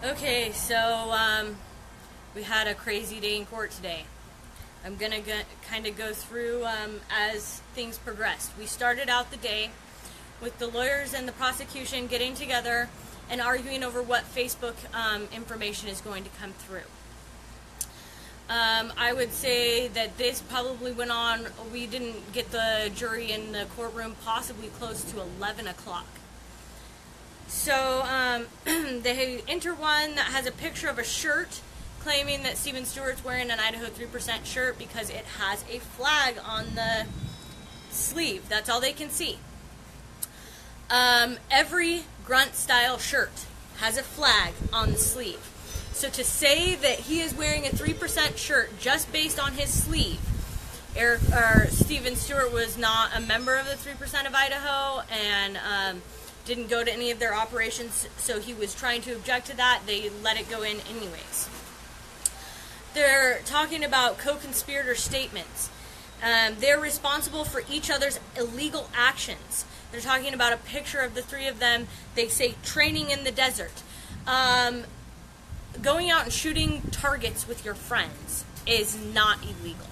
Okay, so we had a crazy day in court today. I'm going to kind of go through as things progressed. We started out the day with the lawyers and the prosecution getting together and arguing over what Facebook information is going to come through. I would say that this probably went on, we didn't get the jury in the courtroom possibly close to 11 o'clock. So they enter one that has a picture of a shirt claiming that Stephen Stewart's wearing an Idaho 3% shirt because it has a flag on the sleeve. That's all they can see. Every grunt-style shirt has a flag on the sleeve. So to say that he is wearing a 3% shirt just based on his sleeve, Stephen Stewart was not a member of the 3% of Idaho and didn't go to any of their operations, so he was trying to object to that. They let it go in anyways. They're talking about co-conspirator statements. They're responsible for each other's illegal actions. They're talking about a picture of the three of them. They say training in the desert. Going out and shooting targets with your friends is not illegal.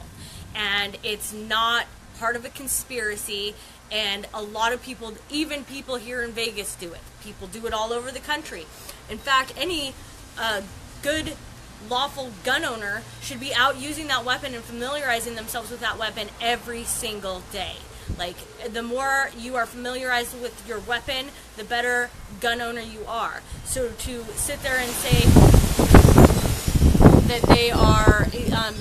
And it's not part of a conspiracy. And a lot of people, even people here in Vegas, do it. People do it all over the country. In fact, any good, lawful gun owner should be out using that weapon and familiarizing themselves with that weapon every single day. Like, the more you are familiarized with your weapon, the better gun owner you are. So to sit there and say that they are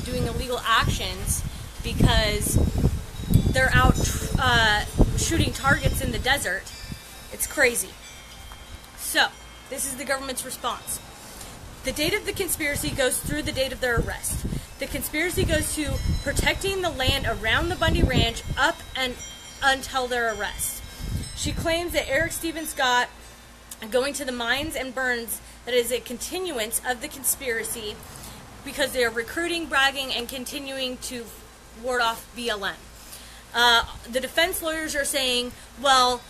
doing illegal actions because they're out shooting targets in the desert, it's crazy. So, this is the government's response. The date of the conspiracy goes through the date of their arrest. The conspiracy goes to protecting the land around the Bundy Ranch up and until their arrest. She claims that Eric Stephen Scott going to the mines and burns, that is a continuance of the conspiracy because they are recruiting, bragging, and continuing to ward off BLM. The defense lawyers are saying, well,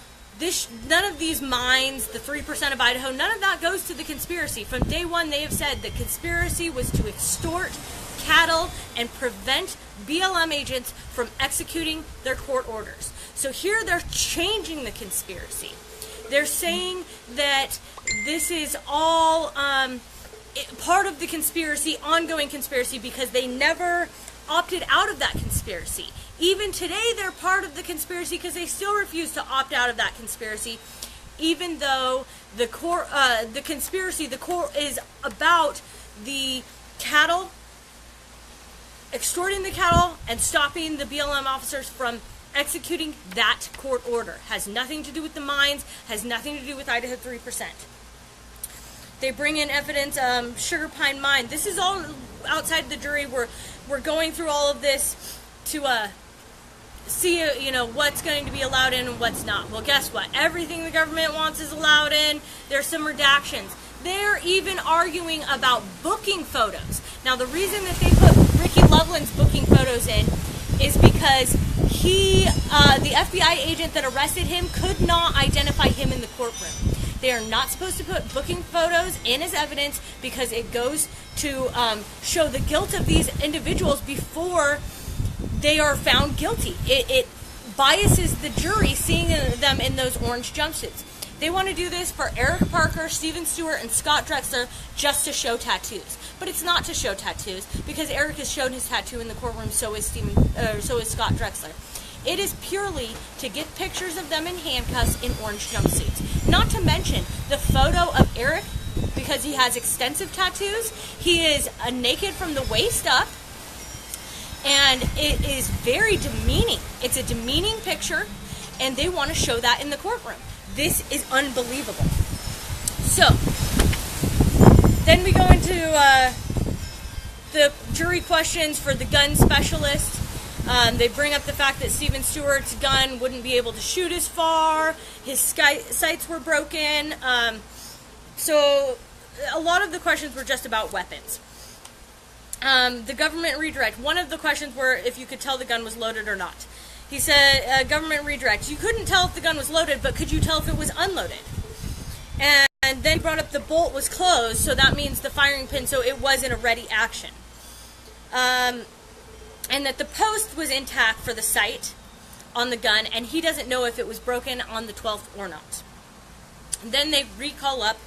none of these mines, the 3% of Idaho, none of that goes to the conspiracy. From day one, they have said the conspiracy was to extort cattle and prevent BLM agents from executing their court orders. So here they're changing the conspiracy. They're saying that this is all part of the conspiracy, ongoing conspiracy, because they never opted out of that conspiracy. Even today, they're part of the conspiracy because they still refuse to opt out of that conspiracy, even though the court is about the cattle, extorting the cattle, and stopping the BLM officers from executing that court order. Has nothing to do with the mines, has nothing to do with Idaho 3%. They bring in evidence, Sugar Pine Mine. This is all outside the jury. We're going through all of this to see, what's going to be allowed in and what's not. Well, guess what? Everything the government wants is allowed in. There's some redactions. They're even arguing about booking photos. Now, the reason that they put Ricky Loveland's booking photos in is because the FBI agent that arrested him could not identify him in the courtroom. They are not supposed to put booking photos in as evidence because it goes to show the guilt of these individuals before they are found guilty. It biases the jury seeing them in those orange jumpsuits. They want to do this for Eric Parker, Stephen Stewart, and Scott Drexler just to show tattoos. But it's not to show tattoos because Eric has shown his tattoo in the courtroom, so is Scott Drexler. It is purely to get pictures of them in handcuffs in orange jumpsuits. Not to mention the photo of Eric, because he has extensive tattoos. He is naked from the waist up, and it is very demeaning. It's a demeaning picture, and they want to show that in the courtroom. This is unbelievable. So, then we go into the jury questions for the gun specialist. They bring up the fact that Stephen Stewart's gun wouldn't be able to shoot as far. His sights were broken. So a lot of the questions were just about weapons. The government redirect. One of the questions were if you could tell the gun was loaded or not. He said, government redirect. You couldn't tell if the gun was loaded, but could you tell if it was unloaded? And then he brought up the bolt was closed, so that means the firing pin, so it wasn't a ready action. And that the post was intact for the sight on the gun, and he doesn't know if it was broken on the 12th or not. And then they recall up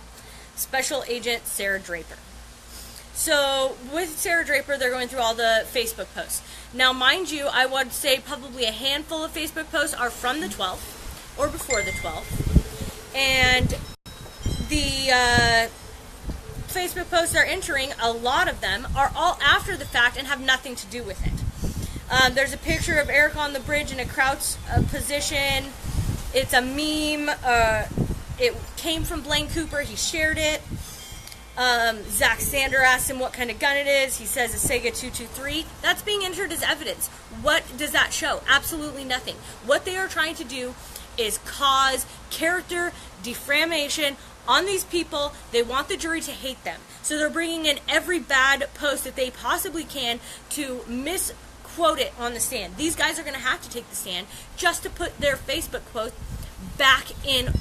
Special Agent Sarah Draper. So with Sarah Draper, they're going through all the Facebook posts. Now, mind you, I would say probably a handful of Facebook posts are from the 12th or before the 12th. And the Facebook posts they're entering, a lot of them are all after the fact and have nothing to do with it. There's a picture of Eric on the bridge in a crouch position. It's a meme. It came from Blaine Cooper. He shared it. Zach Sander asked him what kind of gun it is. He says a Sega 223. That's being entered as evidence. What does that show? Absolutely nothing. What they are trying to do is cause character defamation on these people. They want the jury to hate them. So they're bringing in every bad post that they possibly can to misquote it on the stand. These guys are going to have to take the stand just to put their Facebook quote back in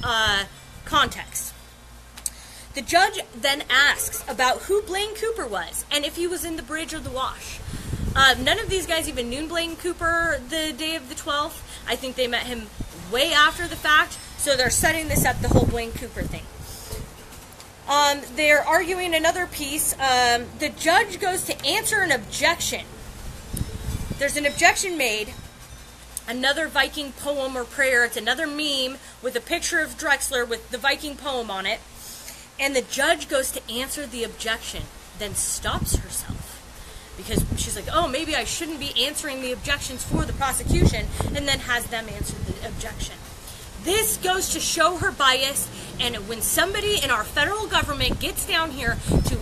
context. The judge then asks about who Blaine Cooper was and if he was in the bridge or the wash. None of these guys even knew Blaine Cooper the day of the 12th. I think they met him way after the fact, so they're setting this up, the whole Blaine Cooper thing. They're arguing another piece. The judge goes to answer an objection. There's an objection made. Another Viking poem or prayer. It's another meme with a picture of Drexler with the Viking poem on it. And the judge goes to answer the objection, then stops herself. Because she's like, oh, maybe I shouldn't be answering the objections for the prosecution, and then has them answer the objection. This goes to show her bias, and when somebody in our federal government gets down here to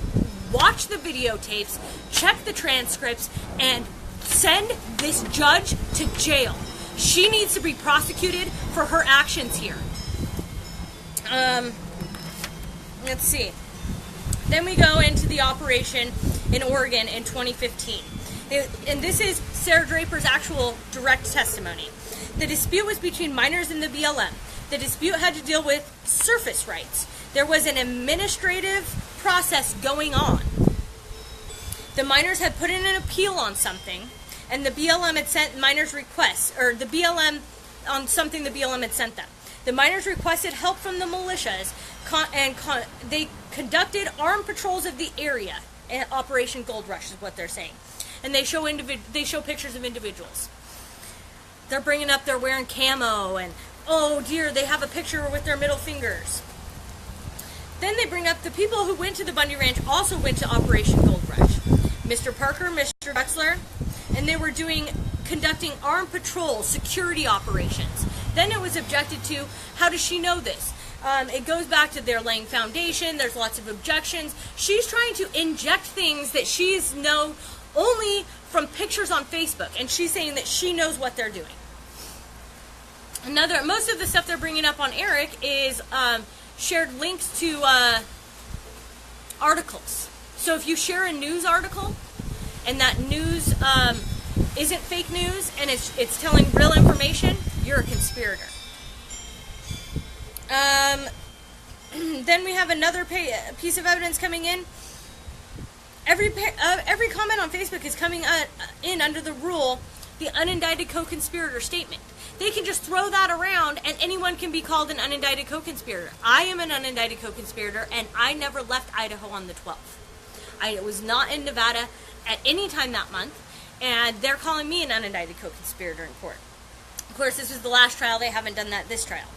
watch the videotapes, check the transcripts, and send this judge to jail. She needs to be prosecuted for her actions here. Let's see. Then we go into the operation in Oregon in 2015. And this is Sarah Draper's actual direct testimony. The dispute was between miners and the BLM. The dispute had to deal with surface rights. There was an administrative process going on. The miners had put in an appeal on something, and the BLM had sent miners requests, or the BLM on something the BLM had sent them. The miners requested help from the militias, and they conducted armed patrols of the area. Operation Gold Rush is what they're saying, and they show pictures of individuals. They're bringing up they're wearing camo, and oh dear, they have a picture with their middle fingers. Then they bring up the people who went to the Bundy Ranch also went to Operation Gold Rush. Mr. Parker, Mr. Drexler, and they were conducting armed patrols, security operations. Then it was objected to, how does she know this? It goes back to their laying foundation. There's lots of objections. She's trying to inject things that she's know only from pictures on Facebook, and she's saying that she knows what they're doing. Most of the stuff they're bringing up on Eric is shared links to articles. So if you share a news article, and that news isn't fake news, and it's telling real information, you're a conspirator. Then we have another piece of evidence coming in. Every comment on Facebook is coming in under the rule, the unindicted co-conspirator statement. They can just throw that around, and anyone can be called an unindicted co-conspirator. I am an unindicted co-conspirator, and I never left Idaho on the 12th. I was not in Nevada at any time that month, and they're calling me an unindicted co-conspirator in court. Of course, this was the last trial. They haven't done that this trial.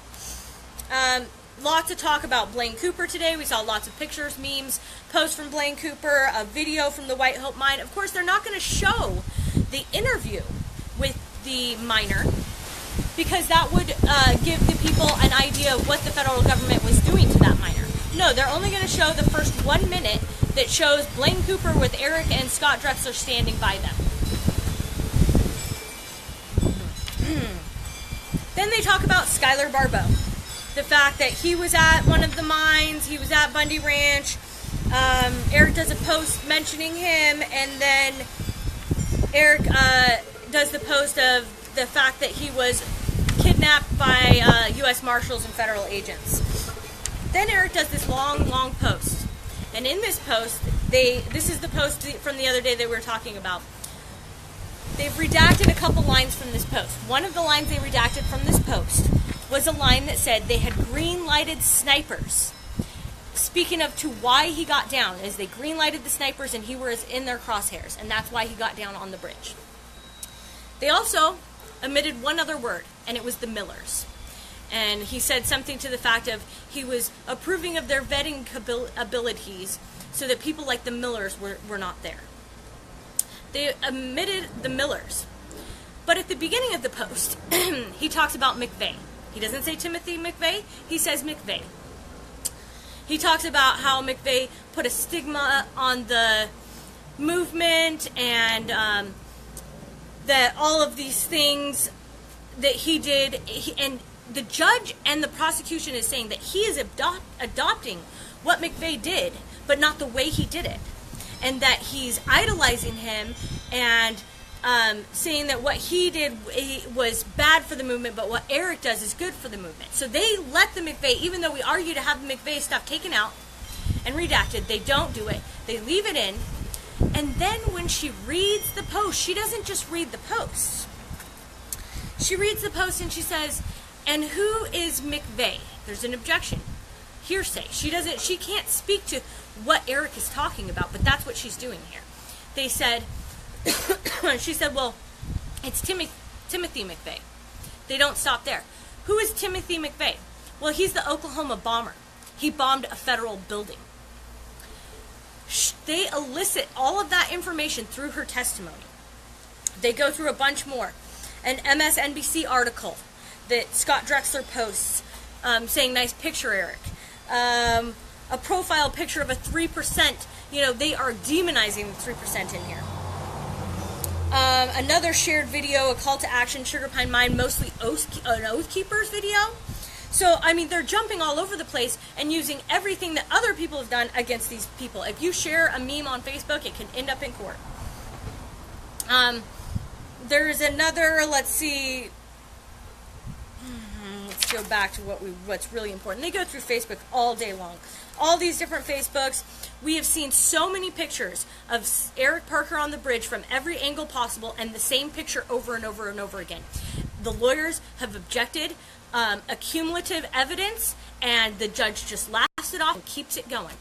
Lots of talk about Blaine Cooper today. We saw lots of pictures, memes, posts from Blaine Cooper, a video from the White Hope mine. Of course, they're not going to show the interview with the miner because that would give the people an idea of what the federal government was doing to that miner. No, they're only going to show the first 1 minute that shows Blaine Cooper with Eric and Scott Drexler standing by them. Then they talk about Skylar Barbeau. The fact that he was at one of the mines, he was at Bundy Ranch. Eric does a post mentioning him, and then Eric does the post of the fact that he was kidnapped by U.S. Marshals and federal agents. Then Eric does this long, long post. And in this post, this is the post from the other day that we were talking about. They've redacted a couple lines from this post. One of the lines they redacted from this post was a line that said they had green-lighted snipers. Speaking of to why he got down, is they green-lighted the snipers and he was in their crosshairs, and that's why he got down on the bridge. They also omitted one other word, and it was the Millers. And he said something to the fact of he was approving of their vetting abilities so that people like the Millers were not there. They omitted the Millers. But at the beginning of the post, he talks about McVeigh. He doesn't say Timothy McVeigh, he says McVeigh. He talks about how McVeigh put a stigma on the movement and that all of these things that he did, and the judge and the prosecution is saying that he is adopting what McVeigh did, but not the way he did it. And that he's idolizing him and saying that what he did was bad for the movement, but what Eric does is good for the movement. So they let the McVeigh, even though we argue to have the McVeigh stuff taken out and redacted, they don't do it. They leave it in. And then when she reads the post, she doesn't just read the post. She reads the post and she says, "And who is McVeigh?" There's an objection. Hearsay. She can't speak to what Eric is talking about, but that's what she's doing here. They said, she said, well, it's Timothy McVeigh. They don't stop there. Who is Timothy McVeigh? Well, he's the Oklahoma bomber. He bombed a federal building. They elicit all of that information through her testimony. They go through a bunch more. An MSNBC article that Scott Drexler posts saying, "Nice picture, Eric." A profile picture of a 3%. They are demonizing the 3% in here. Another shared video, a call to action, Sugar Pine Mine, mostly an Oath Keepers video. So, they're jumping all over the place and using everything that other people have done against these people. If you share a meme on Facebook, it can end up in court. There's another, let's see, let's go back to what's really important. They go through Facebook all day long. All these different Facebooks. We have seen so many pictures of Eric Parker on the bridge from every angle possible, and the same picture over and over and over again. The lawyers have objected, accumulative evidence, and the judge just laughs it off and keeps it going.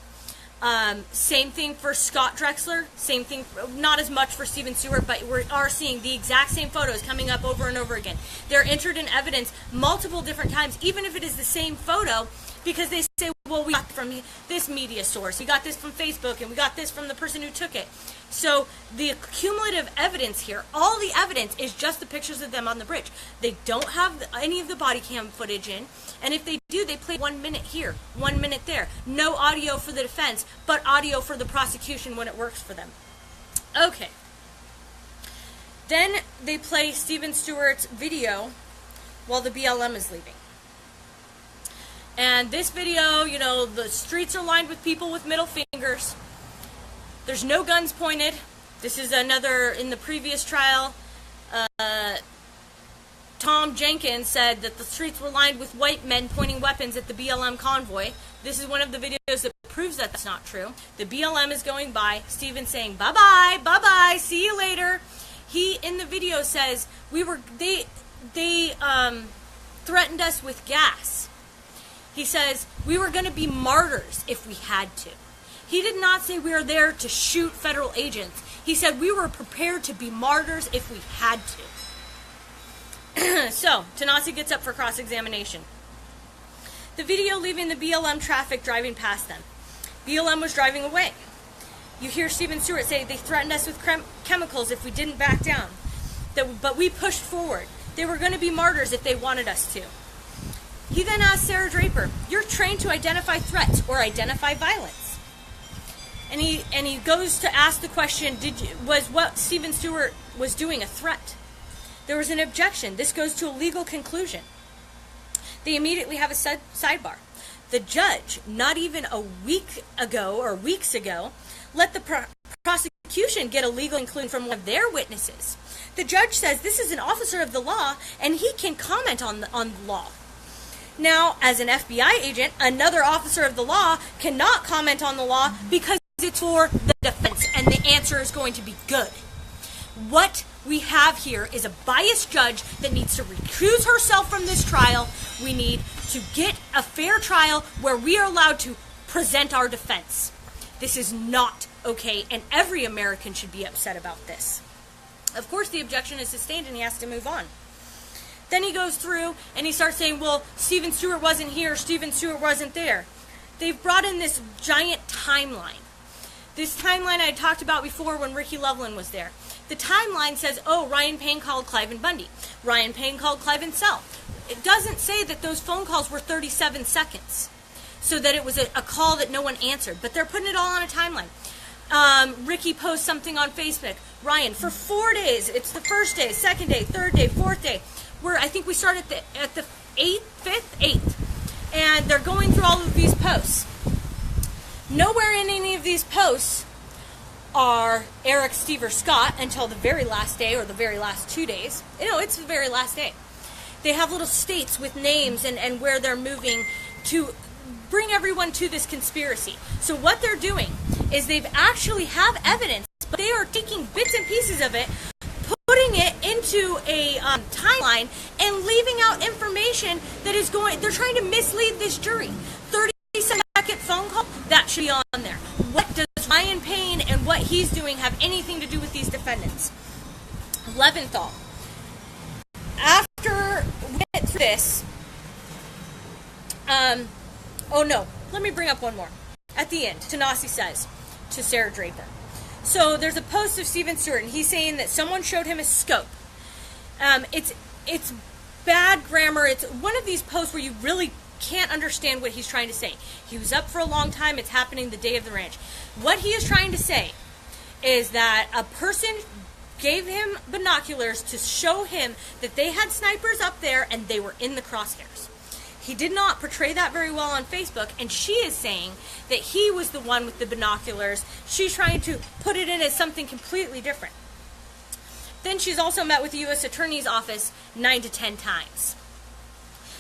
Same thing for Scott Drexler. Same thing, not as much for Steven Stewart, but we are seeing the exact same photos coming up over and over again. They're entered in evidence multiple different times, even if it is the same photo, because they say, well, we got from this media source, we got this from Facebook, and we got this from the person who took it. So the cumulative evidence here, all the evidence is just the pictures of them on the bridge. They don't have any of the body cam footage in, and if they do, they play 1 minute here, 1 minute there. No audio for the defense, but audio for the prosecution when it works for them. Okay. Then they play Steven Stewart's video while the BLM is leaving. And this video, the streets are lined with people with middle fingers. There's no guns pointed. This is another, in the previous trial, Tom Jenkins said that the streets were lined with white men pointing weapons at the BLM convoy. This is one of the videos that proves that that's not true. The BLM is going by, Steven saying, bye-bye, bye-bye, see you later. He, in the video, says, they threatened us with gas. He says, we were going to be martyrs if we had to. He did not say we were there to shoot federal agents. He said we were prepared to be martyrs if we had to. So, Tanasi gets up for cross-examination. The video leaving the BLM traffic driving past them. BLM was driving away. You hear Steven Stewart say they threatened us with chemicals if we didn't back down. But we pushed forward. They were going to be martyrs if they wanted us to. He then asked Sarah Draper, "You're trained to identify threats or identify violence." And he goes to ask the question, was what Steven Stewart was doing a threat? There was an objection. This goes to a legal conclusion. They immediately have a sidebar. The judge, not even a week ago or weeks ago, let the prosecution get a legal conclusion from one of their witnesses. The judge says this is an officer of the law and he can comment on the law. Now, as an FBI agent, another officer of the law cannot comment on the law because it's for the defense, and the answer is going to be good. What we have here is a biased judge that needs to recuse herself from this trial. We need to get a fair trial where we are allowed to present our defense. This is not okay, and every American should be upset about this. Of course, the objection is sustained, and he has to move on. Then he goes through and he starts saying, well, Stephen Stewart wasn't here, Stephen Stewart wasn't there. They've brought in this giant timeline. This timeline I had talked about before when Ricky Loveland was there. The timeline says, oh, Ryan Payne called Cliven Bundy. Ryan Payne called Cliven himself. It doesn't say that those phone calls were 37 seconds, so that it was a call that no one answered. But they're putting it all on a timeline. Ricky posts something on Facebook. Ryan, for 4 days, it's the first day, second day, third day, fourth day. I think we start at the 8th, and they're going through all of these posts. Nowhere in any of these posts are Eric, Steve, or Scott until the very last day or the very last 2 days. It's the very last day. They have little states with names and where they're moving to bring everyone to this conspiracy. So what they're doing is they've actually have evidence, but they are taking bits and pieces of it, putting it into a timeline and leaving out information that is they're trying to mislead this jury. 30-second phone call, that should be on there. What does Ryan Payne and what he's doing have anything to do with these defendants? Leventhal. After we get through this, oh no, let me bring up one more. At the end, Tanasi says to Sarah Draper, so there's a post of Stephen Stewart, and he's saying that someone showed him a scope. It's bad grammar. It's one of these posts where you really can't understand what he's trying to say. He was up for a long time. It's happening the day of the ranch. What he is trying to say is that a person gave him binoculars to show him that they had snipers up there and they were in the crosshairs. He did not portray that very well on Facebook, and she is saying that he was the one with the binoculars. She's trying to put it in as something completely different. Then she's also met with the U.S. Attorney's Office 9 to 10 times.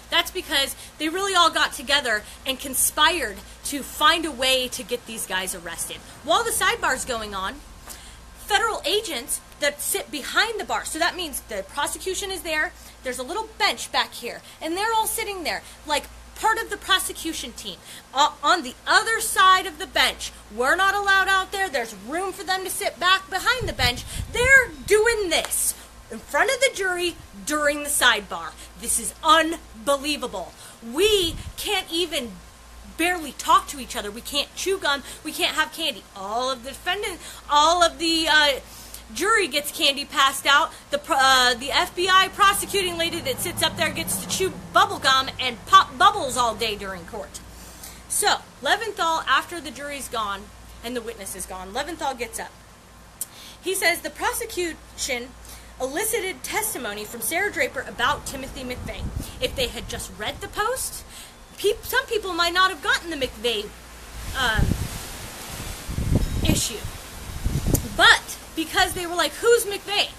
That's because they really all got together and conspired to find a way to get these guys arrested. While the sidebar's going on, federal agents that sit behind the bar, so that means the prosecution is there, there's a little bench back here, and they're all sitting there like part of the prosecution team. On the other side of the bench, we're not allowed out there, there's room for them to sit back behind the bench. They're doing this in front of the jury during the sidebar. This is unbelievable. We can't even barely talk to each other. We can't chew gum. We can't have candy. All of the jury gets candy passed out. The FBI prosecuting lady that sits up there gets to chew bubble gum and pop bubbles all day during court. So Leventhal, after the jury's gone and the witness is gone, Leventhal gets up. He says the prosecution elicited testimony from Sarah Draper about Timothy McVeigh. If they had just read the post, some people might not have gotten the McVeigh issue. But because they were like, who's McVeigh?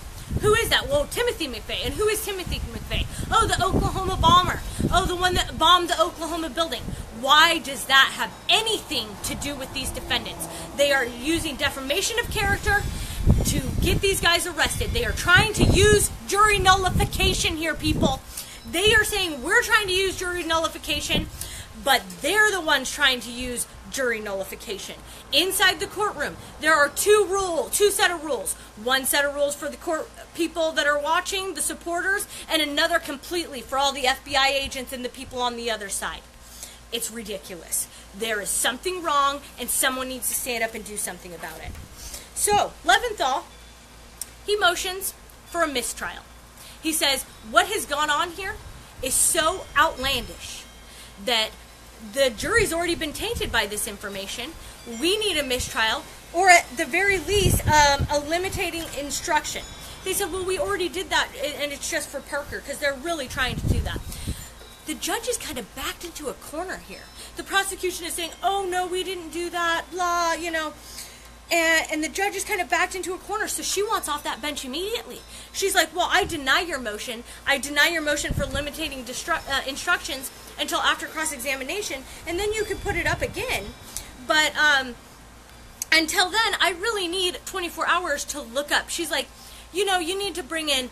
Who is that? Well, Timothy McVeigh. And who is Timothy McVeigh? Oh, the Oklahoma bomber. Oh, the one that bombed the Oklahoma building. Why does that have anything to do with these defendants? They are using defamation of character to get these guys arrested. They are trying to use jury nullification here, people. They are saying we're trying to use jury nullification, but they're the ones trying to use jury nullification. Inside the courtroom, there are two set of rules. One set of rules for the court people that are watching, the supporters, and another completely for all the FBI agents and the people on the other side. It's ridiculous. There is something wrong, and someone needs to stand up and do something about it. So, Leventhal, he motions for a mistrial. He says, what has gone on here is so outlandish that the jury's already been tainted by this information. We need a mistrial, or at the very least, a limiting instruction. They said, well, we already did that, and it's just for Parker, because they're really trying to do that. The judge is kind of backed into a corner here. The prosecution is saying, oh, no, we didn't do that, blah, you know. And the judge is kind of backed into a corner, so she wants off that bench immediately. She's like, well, I deny your motion. I deny your motion for limiting instructions. until after cross-examination, and then you can put it up again. But until then, I really need 24 hours to look up. She's like, you know, you need to bring in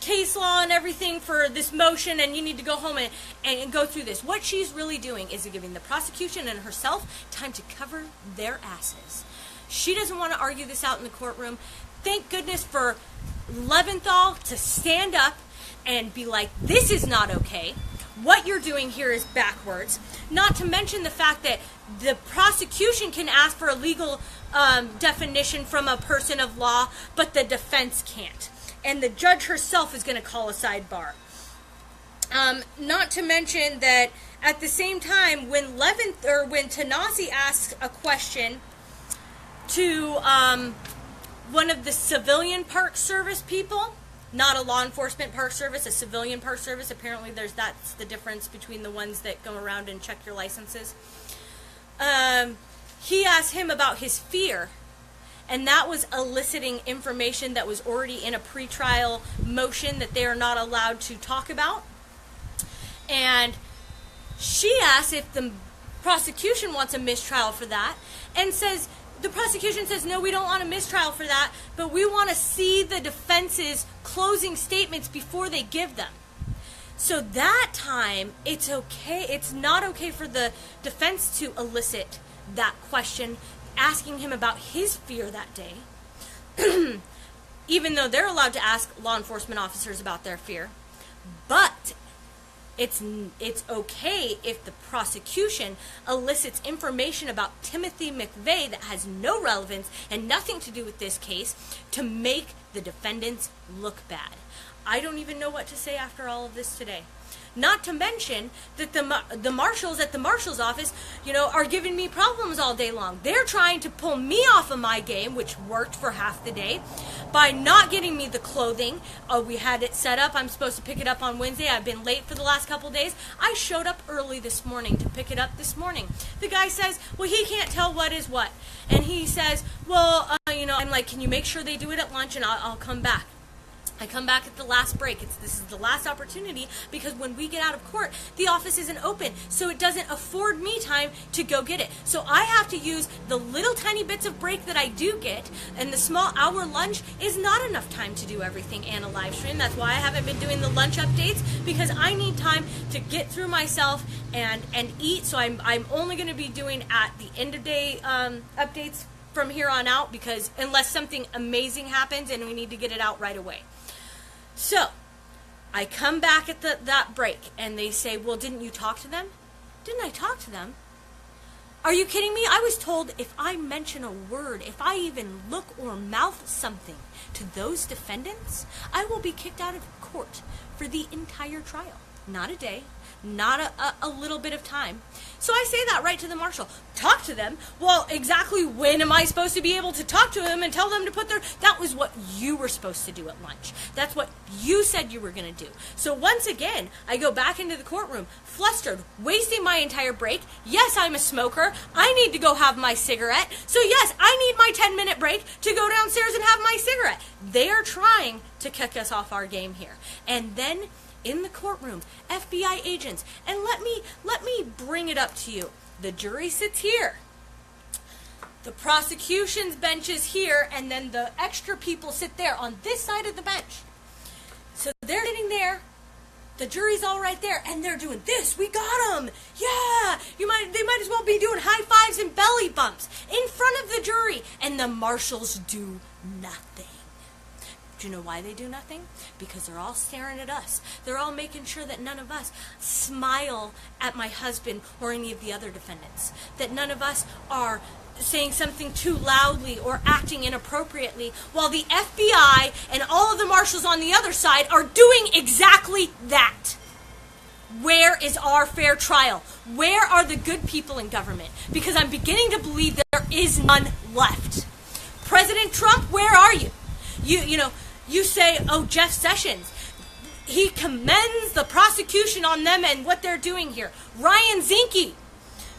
case law and everything for this motion, and you need to go home and go through this. What she's really doing is giving the prosecution and herself time to cover their asses. She doesn't want to argue this out in the courtroom. Thank goodness for Leventhal to stand up and be like, this is not okay. What you're doing here is backwards. Not to mention the fact that the prosecution can ask for a legal definition from a person of law, but the defense can't. And the judge herself is going to call a sidebar. Not to mention that at the same time, when Tanasi asks a question to one of the civilian Park Service people, not a law enforcement Park Service, a civilian Park Service. Apparently, that's the difference between the ones that go around and check your licenses. He asked him about his fear, and that was eliciting information that was already in a pretrial motion that they are not allowed to talk about. And she asked if the prosecution wants a mistrial for that, and the prosecution says, no, we don't want a mistrial for that, but we want to see the defense's closing statements before they give them. So that time, it's okay. It's not okay for the defense to elicit that question, asking him about his fear that day, even though they're allowed to ask law enforcement officers about their fear. But it's okay if the prosecution elicits information about Timothy McVeigh that has no relevance and nothing to do with this case to make the defendants look bad. I don't even know what to say after all of this today. Not to mention that the marshals at the marshal's office, are giving me problems all day long. They're trying to pull me off of my game, which worked for half the day, by not getting me the clothing. We had it set up. I'm supposed to pick it up on Wednesday. I've been late for the last couple days. I showed up early this morning to pick it up this morning. The guy says, well, he can't tell what is what. And he says, well, I'm like, can you make sure they do it at lunch and I'll come back. I come back at the last break. This is the last opportunity because when we get out of court, the office isn't open, so it doesn't afford me time to go get it. So I have to use the little tiny bits of break that I do get, and the small hour lunch is not enough time to do everything and a live stream. That's why I haven't been doing the lunch updates, because I need time to get through myself and eat. So I'm only going to be doing at the end of day updates from here on out, because unless something amazing happens and we need to get it out right away. So, I come back at that break, and they say, well, didn't you talk to them? Didn't I talk to them? Are you kidding me? I was told if I mention a word, if I even look or mouth something to those defendants, I will be kicked out of court for the entire trial. Not a day, not a little bit of time. So I say that right to the marshal. Talk to them? Well, exactly when am I supposed to be able to talk to them and tell them to put that was what you were supposed to do at lunch. That's what you said you were going to do. So once again, I go back into the courtroom, flustered, wasting my entire break. Yes, I'm a smoker. I need to go have my cigarette. So yes, I need my 10-minute break to go downstairs and have my cigarette. They are trying to kick us off our game here. And then in the courtroom, FBI agents, and let me bring it up to you. The jury sits here. The prosecution's bench is here, and then the extra people sit there on this side of the bench. So they're sitting there. The jury's all right there, and they're doing this. We got them. Yeah. They might as well be doing high fives and belly bumps in front of the jury, and the marshals do nothing. Do you know why they do nothing? Because they're all staring at us. They're all making sure that none of us smile at my husband or any of the other defendants. That none of us are saying something too loudly or acting inappropriately, while the FBI and all of the marshals on the other side are doing exactly that. Where is our fair trial? Where are the good people in government? Because I'm beginning to believe that there is none left. President Trump, where are you? You say, oh, Jeff Sessions, he commends the prosecution on them and what they're doing here. Ryan Zinke,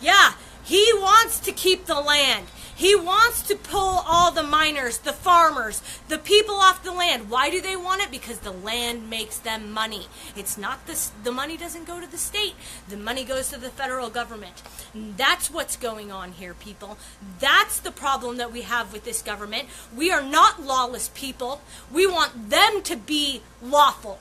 yeah, he wants to keep the land. He wants to pull all the miners, the farmers, the people off the land. Why do they want it? Because the land makes them money. It's not this, the money doesn't go to the state. The money goes to the federal government. That's what's going on here, people. That's the problem that we have with this government. We are not lawless people. We want them to be lawful.